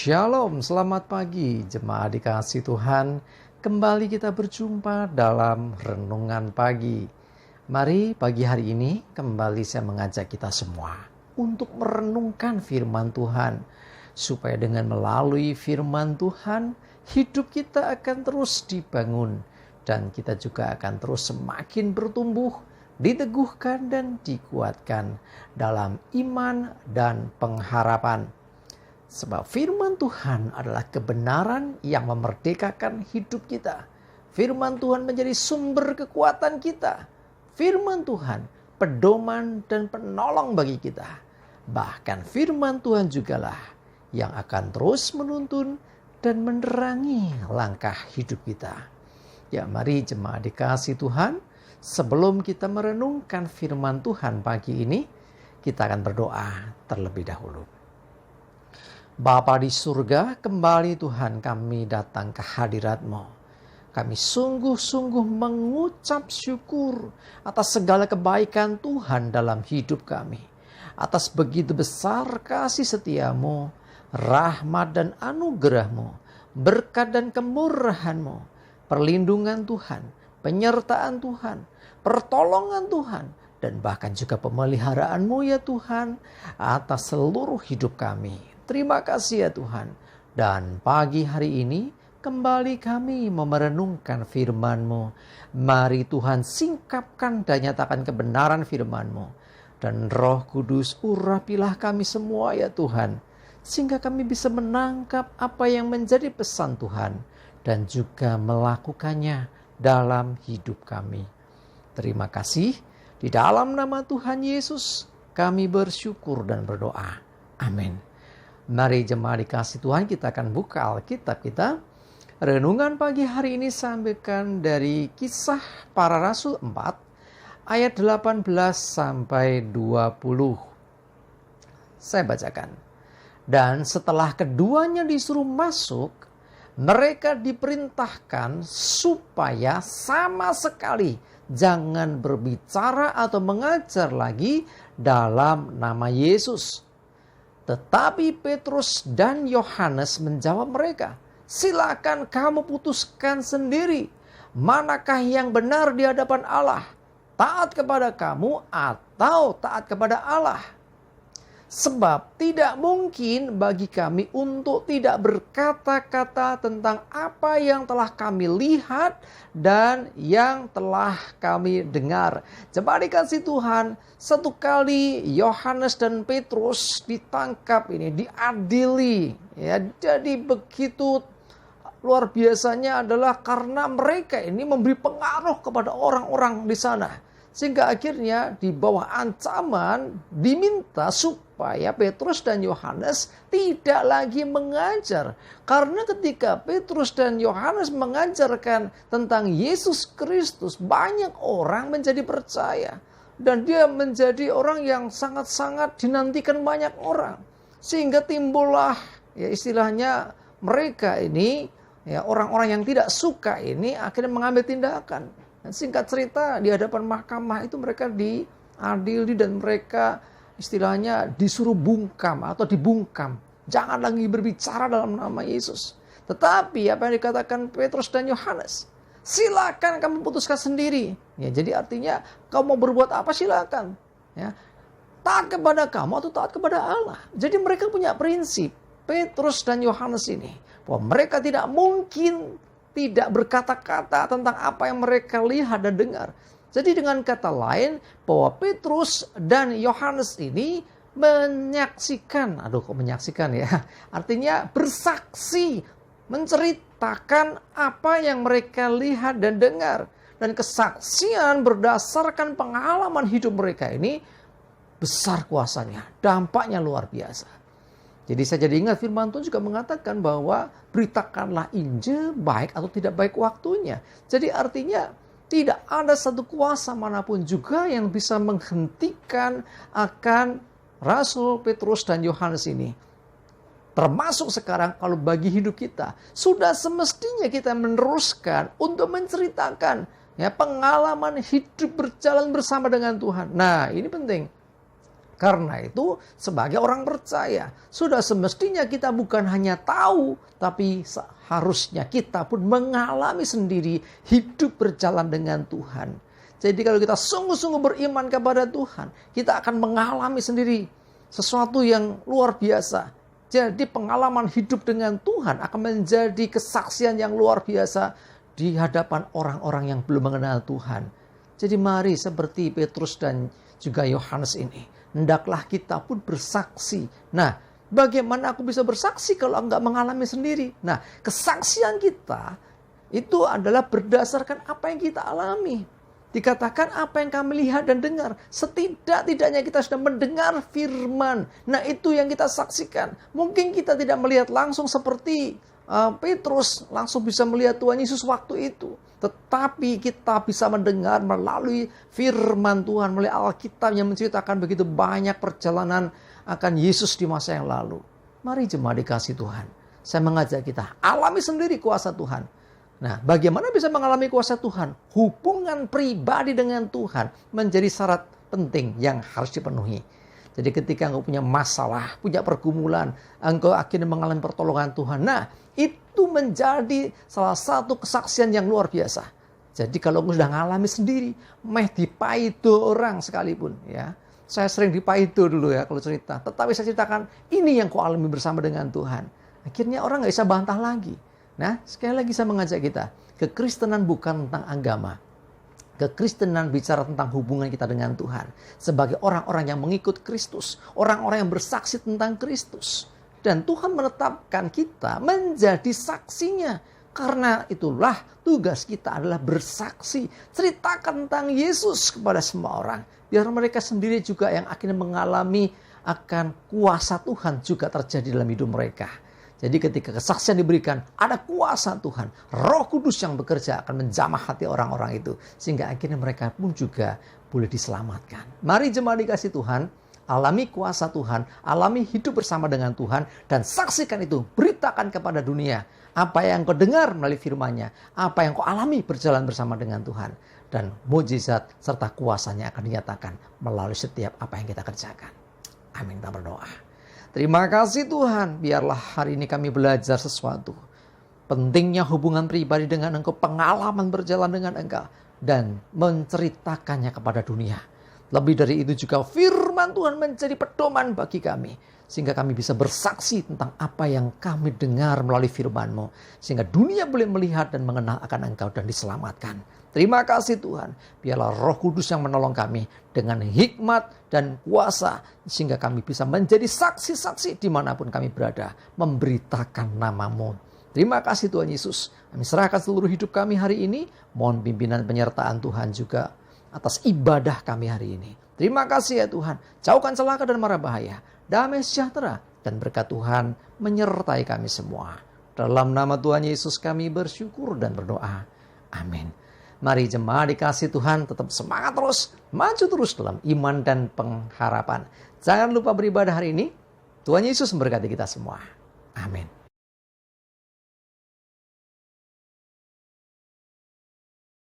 Shalom, selamat pagi jemaat dikasihi Tuhan. Kembali kita berjumpa dalam renungan pagi. Mari pagi hari ini kembali saya mengajak kita semua untuk merenungkan firman Tuhan. Supaya dengan melalui firman Tuhan, hidup kita akan terus dibangun. Dan kita juga akan terus semakin bertumbuh, diteguhkan dan dikuatkan dalam iman dan pengharapan. Sebab firman Tuhan adalah kebenaran yang memerdekakan hidup kita. Firman Tuhan menjadi sumber kekuatan kita. Firman Tuhan pedoman dan penolong bagi kita. Bahkan firman Tuhan jugalah yang akan terus menuntun dan menerangi langkah hidup kita. Ya, mari jemaat dikasihi Tuhan, sebelum kita merenungkan firman Tuhan pagi ini, kita akan berdoa terlebih dahulu. Bapa di surga, kembali Tuhan kami datang ke hadirat-Mu. Kami sungguh-sungguh mengucap syukur atas segala kebaikan Tuhan dalam hidup kami. Atas begitu besar kasih setia-Mu, rahmat dan anugerah-Mu, berkat dan kemurahan-Mu, perlindungan Tuhan, penyertaan Tuhan, pertolongan Tuhan, dan bahkan juga pemeliharaan-Mu ya Tuhan atas seluruh hidup kami. Terima kasih ya Tuhan. Dan pagi hari ini kembali kami merenungkan firman-Mu. Mari Tuhan singkapkan dan nyatakan kebenaran firman-Mu. Dan Roh Kudus urapilah kami semua ya Tuhan. Sehingga kami bisa menangkap apa yang menjadi pesan Tuhan. Dan juga melakukannya dalam hidup kami. Terima kasih. Di dalam nama Tuhan Yesus kami bersyukur dan berdoa. Amin. Mari jemaat dikasihi Tuhan, kita akan buka Alkitab kita. Renungan pagi hari ini sampaikan dari Kisah Para Rasul 4 ayat 18 sampai 20. Saya bacakan. Dan setelah keduanya disuruh masuk, mereka diperintahkan supaya sama sekali jangan berbicara atau mengajar lagi dalam nama Yesus. Tetapi Petrus dan Yohanes menjawab mereka, silakan kamu putuskan sendiri manakah yang benar di hadapan Allah, taat kepada kamu atau taat kepada Allah. Sebab tidak mungkin bagi kami untuk tidak berkata-kata tentang apa yang telah kami lihat dan yang telah kami dengar. Jemaat dikasihi Tuhan, satu kali Yohanes dan Petrus ditangkap ini, diadili. Ya, jadi begitu luar biasanya adalah karena mereka ini memberi pengaruh kepada orang-orang di sana. Sehingga akhirnya di bawah ancaman diminta supaya Petrus dan Yohanes tidak lagi mengajar. Karena ketika Petrus dan Yohanes mengajarkan tentang Yesus Kristus, banyak orang menjadi percaya. Dan dia menjadi orang yang sangat-sangat dinantikan banyak orang. Sehingga timbullah ya istilahnya mereka ini, ya orang-orang yang tidak suka ini akhirnya mengambil tindakan. Dan singkat cerita di hadapan mahkamah itu mereka diadili dan mereka istilahnya disuruh bungkam atau dibungkam. Jangan lagi berbicara dalam nama Yesus. Tetapi apa yang dikatakan Petrus dan Yohanes, silakan kamu putuskan sendiri. Ya, jadi artinya kamu mau berbuat apa silakan. Ya, taat kepada kamu atau taat kepada Allah. Jadi mereka punya prinsip, Petrus dan Yohanes ini, bahwa mereka tidak mungkin tidak berkata-kata tentang apa yang mereka lihat dan dengar. Jadi dengan kata lain, bahwa Petrus dan Yohanes ini menyaksikan, artinya bersaksi, menceritakan apa yang mereka lihat dan dengar. Dan kesaksian berdasarkan pengalaman hidup mereka ini besar kuasanya, dampaknya luar biasa. Jadi saya jadi ingat firman Tuhan juga mengatakan bahwa beritakanlah Injil baik atau tidak baik waktunya. Jadi artinya tidak ada satu kuasa manapun juga yang bisa menghentikan akan Rasul Petrus dan Yohanes ini. Termasuk sekarang kalau bagi hidup kita, sudah semestinya kita meneruskan untuk menceritakan ya pengalaman hidup berjalan bersama dengan Tuhan. Nah, ini penting. Karena itu sebagai orang percaya sudah semestinya kita bukan hanya tahu, tapi seharusnya kita pun mengalami sendiri hidup berjalan dengan Tuhan. Jadi kalau kita sungguh-sungguh beriman kepada Tuhan, kita akan mengalami sendiri sesuatu yang luar biasa. Jadi pengalaman hidup dengan Tuhan akan menjadi kesaksian yang luar biasa di hadapan orang-orang yang belum mengenal Tuhan. Jadi mari seperti Petrus dan juga Yohanes ini, hendaklah kita pun bersaksi. Nah, bagaimana aku bisa bersaksi kalau enggak mengalami sendiri? Nah, kesaksian kita itu adalah berdasarkan apa yang kita alami. Dikatakan apa yang kami lihat dan dengar. Setidak-tidaknya kita sudah mendengar firman. Nah, itu yang kita saksikan. Mungkin kita tidak melihat langsung seperti Petrus langsung bisa melihat Tuhan Yesus waktu itu. Tetapi kita bisa mendengar melalui firman Tuhan, melalui Alkitab yang menceritakan begitu banyak perjalanan akan Yesus di masa yang lalu. Mari jemaat dikasih Tuhan. Saya mengajak kita, alami sendiri kuasa Tuhan. Nah, bagaimana bisa mengalami kuasa Tuhan? Hubungan pribadi dengan Tuhan menjadi syarat penting yang harus dipenuhi. Jadi ketika engkau punya masalah, punya pergumulan, engkau akhirnya mengalami pertolongan Tuhan. Nah, itu menjadi salah satu kesaksian yang luar biasa. Jadi kalau engkau sudah mengalami sendiri, dipaido orang sekalipun, ya. Saya sering dipaido dulu ya kalau cerita. Tetapi saya ceritakan, ini yang kau alami bersama dengan Tuhan. Akhirnya orang nggak bisa bantah lagi. Nah, sekali lagi saya mengajak kita, kekristenan bukan tentang agama. Kekristenan bicara tentang hubungan kita dengan Tuhan. Sebagai orang-orang yang mengikut Kristus. Orang-orang yang bersaksi tentang Kristus. Dan Tuhan menetapkan kita menjadi saksinya. Karena itulah tugas kita adalah bersaksi. Ceritakan tentang Yesus kepada semua orang. Biar mereka sendiri juga yang akhirnya mengalami akan kuasa Tuhan juga terjadi dalam hidup mereka. Jadi ketika kesaksian diberikan, ada kuasa Tuhan. Roh Kudus yang bekerja akan menjamah hati orang-orang itu. Sehingga akhirnya mereka pun juga boleh diselamatkan. Mari jemaat dikasih Tuhan, alami kuasa Tuhan, alami hidup bersama dengan Tuhan, dan saksikan itu, beritakan kepada dunia. Apa yang kau dengar melalui firman-Nya, apa yang kau alami berjalan bersama dengan Tuhan. Dan mujizat serta kuasanya akan dinyatakan melalui setiap apa yang kita kerjakan. Amin, kita berdoa. Terima kasih Tuhan, biarlah hari ini kami belajar sesuatu. Pentingnya hubungan pribadi dengan Engkau, pengalaman berjalan dengan Engkau, dan menceritakannya kepada dunia. Lebih dari itu juga firman Tuhan menjadi pedoman bagi kami. Sehingga kami bisa bersaksi tentang apa yang kami dengar melalui firman-Mu. Sehingga dunia boleh melihat dan mengenal akan Engkau dan diselamatkan. Terima kasih Tuhan. Biarlah Roh Kudus yang menolong kami dengan hikmat dan kuasa. Sehingga kami bisa menjadi saksi-saksi dimanapun kami berada. Memberitakan nama-Mu. Terima kasih Tuhan Yesus. Kami serahkan seluruh hidup kami hari ini. Mohon pimpinan penyertaan Tuhan juga atas ibadah kami hari ini. Terima kasih ya Tuhan. Jauhkan celaka dan mara bahaya. Damai sejahtera dan berkat Tuhan menyertai kami semua. Dalam nama Tuhan Yesus kami bersyukur dan berdoa. Amin. Mari jemaat dikasih Tuhan tetap semangat terus, maju terus dalam iman dan pengharapan. Jangan lupa beribadah hari ini. Tuhan Yesus memberkati kita semua. Amin.